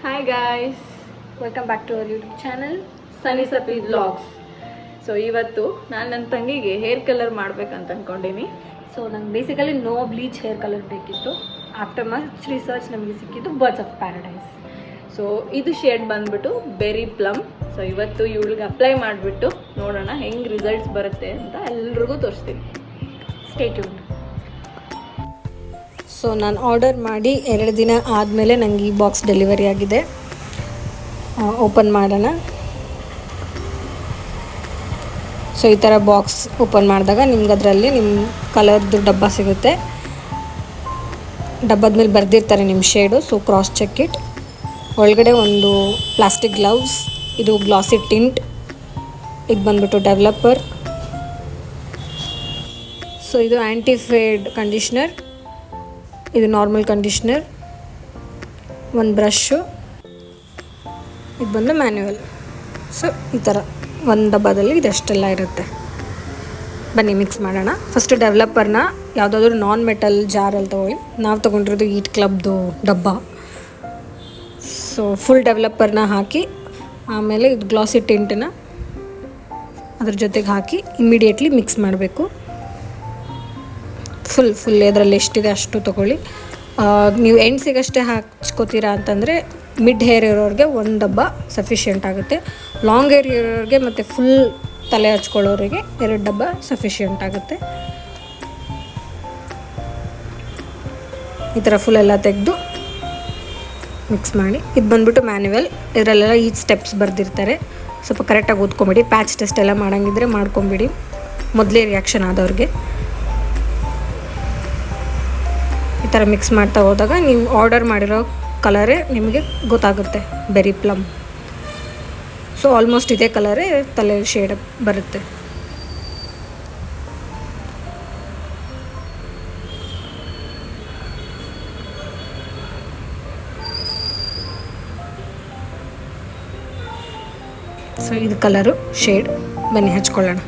Hi guys, welcome back to our YouTube channel Sunny Sapi vlogs. So ಇವತ್ತು ನಾನು ನನ್ನ ತಂಗಿಗೆ ಹೇರ್ ಕಲರ್ ಮಾಡ್ಬೇಕಂತ ಅಂದ್ಕೊಂಡೀನಿ. ಸೊ ನಂಗೆ basically no bleach hair colour ಬೇಕಿತ್ತು. ಆಫ್ಟರ್ ಮಚ್ ರಿಸರ್ಚ್ ನಮಗೆ ಸಿಕ್ಕಿದ್ದು ಬರ್ಡ್ಸ್ ಆಫ್ ಪ್ಯಾರಡೈಸ್. ಸೊ ಇದು ಶೇಡ್ ಬಂದ್ಬಿಟ್ಟು ಬೆರಿ ಪ್ಲಮ್. ಸೊ ಇವತ್ತು ಇವಳಿಗೆ ಅಪ್ಲೈ ಮಾಡಿಬಿಟ್ಟು ನೋಡೋಣ ಹೆಂಗೆ ರಿಸಲ್ಟ್ಸ್ ಬರುತ್ತೆ ಅಂತ ಎಲ್ರಿಗೂ ತೋರಿಸ್ತೀನಿ. Stay tuned. ಸೊ ನಾನು ಆರ್ಡರ್ ಮಾಡಿ 2 ದಿನ ಆದಮೇಲೆ ನನಗೆ ಈ ಬಾಕ್ಸ್ ಡೆಲಿವರಿ ಆಗಿದೆ. ಓಪನ್ ಮಾಡೋಣ. ಸೊ ಈ ಥರ ಬಾಕ್ಸ್ ಓಪನ್ ಮಾಡಿದಾಗ ನಿಮ್ಗೆ ಅದರಲ್ಲಿ ನಿಮ್ಮ ಕಲರ್ದು ಡಬ್ಬ ಸಿಗುತ್ತೆ. ಡಬ್ಬದ ಮೇಲೆ ಬರೆದಿರ್ತಾರೆ ನಿಮ್ಮ shade. So cross check it. ಒಳಗಡೆ ಒಂದು ಪ್ಲಾಸ್ಟಿಕ್ ಗ್ಲೌಸ್, ಇದು ಗ್ಲಾಸಿ ಟಿಂಟ್, ಇದು ಬಂದ್ಬಿಟ್ಟು ಡೆವಲಪರ್. ಸೊ ಇದು ಆ್ಯಂಟಿ ಫೇಡ್ ಕಂಡೀಷ್ನರ್, ಇದು ನಾರ್ಮಲ್ ಕಂಡೀಷ್ನರ್, ಒಂದು ಬ್ರಷು, ಇದು ಬಂದು ಮ್ಯಾನ್ಯುವಲ್. ಸೊ ಈ ಥರ ಒಂದು ಡಬ್ಬದಲ್ಲಿ ಇದೆಷ್ಟೆಲ್ಲ ಇರುತ್ತೆ. ಬನ್ನಿ ಮಿಕ್ಸ್ ಮಾಡೋಣ. ಫಸ್ಟು ಡೆವಲಪರ್ನ ಯಾವುದಾದ್ರೂ ನಾನ್ ಮೆಟಲ್ ಜಾರಲ್ಲಿ ತೊಗೊಳ್ಳಿ. ನಾವು ತೊಗೊಂಡಿರೋದು ಈಟ್ ಕ್ಲಬ್ದು ಡಬ್ಬ. ಸೊ ಫುಲ್ ಡೆವಲಪರ್ನ ಹಾಕಿ ಆಮೇಲೆ ಇದು ಗ್ಲಾಸಿ ಟಿಂಟನ್ನ ಅದ್ರ ಜೊತೆಗೆ ಹಾಕಿ ಇಮ್ಮಿಡಿಯೇಟ್ಲಿ ಮಿಕ್ಸ್ ಮಾಡಬೇಕು. ಫುಲ್ ಇದರಲ್ಲಿ ಎಷ್ಟಿದೆ ಅಷ್ಟು ತೊಗೊಳ್ಳಿ. ನೀವು ಎಂಡ್ಸಿಗಷ್ಟೇ ಹಾಕ್ಕೋತೀರಾ ಅಂತಂದರೆ ಮಿಡ್ ಹೇರ್ ಇರೋರಿಗೆ ಒಂದು ಡಬ್ಬ ಸಫಿಷಿಯೆಂಟ್ ಆಗುತ್ತೆ. ಲಾಂಗ್ ಹೇರ್ ಇರೋರಿಗೆ ಮತ್ತು ಫುಲ್ ತಲೆ ಹಚ್ಕೊಳ್ಳೋರಿಗೆ 2 ಡಬ್ಬ ಸಫಿಷಿಯೆಂಟ್ ಆಗುತ್ತೆ. ಈ ಥರ ಫುಲ್ ಎಲ್ಲ ತೆಗೆದು ಮಿಕ್ಸ್ ಮಾಡಿ. ಇದು ಬಂದ್ಬಿಟ್ಟು ಮ್ಯಾನ್ಯುವಲ್. ಇದರಲ್ಲೆಲ್ಲ ಈ ಸ್ಟೆಪ್ಸ್ ಬರೆದಿರ್ತಾರೆ. ಸ್ವಲ್ಪ ಕರೆಕ್ಟಾಗಿ ಓದ್ಕೊಂಬಿಡಿ. ಪ್ಯಾಚ್ ಟೆಸ್ಟ್ ಎಲ್ಲ ಮಾಡೋಂಗಿದ್ರೆ ಮಾಡ್ಕೊಂಬಿಡಿ, ಮೊದಲೇ ರಿಯಾಕ್ಷನ್ ಆದವ್ರಿಗೆ. ಈ ಥರ ಮಿಕ್ಸ್ ಮಾಡ್ತಾ ಹೋದಾಗ ನೀವು ಆರ್ಡರ್ ಮಾಡಿರೋ ಕಲರೇ ನಿಮಗೆ ಗೊತ್ತಾಗುತ್ತೆ, ಬೆರಿ ಪ್ಲಮ್. ಸೊ ಆಲ್ಮೋಸ್ಟ್ ಇದೇ ಕಲರೇ ತಲೆ ಶೇಡ್ ಬರುತ್ತೆ. ಸೊ ಇದು ಕಲರು ಶೇಡ್. ಬನ್ನಿ ಹಚ್ಕೊಳ್ಳೋಣ.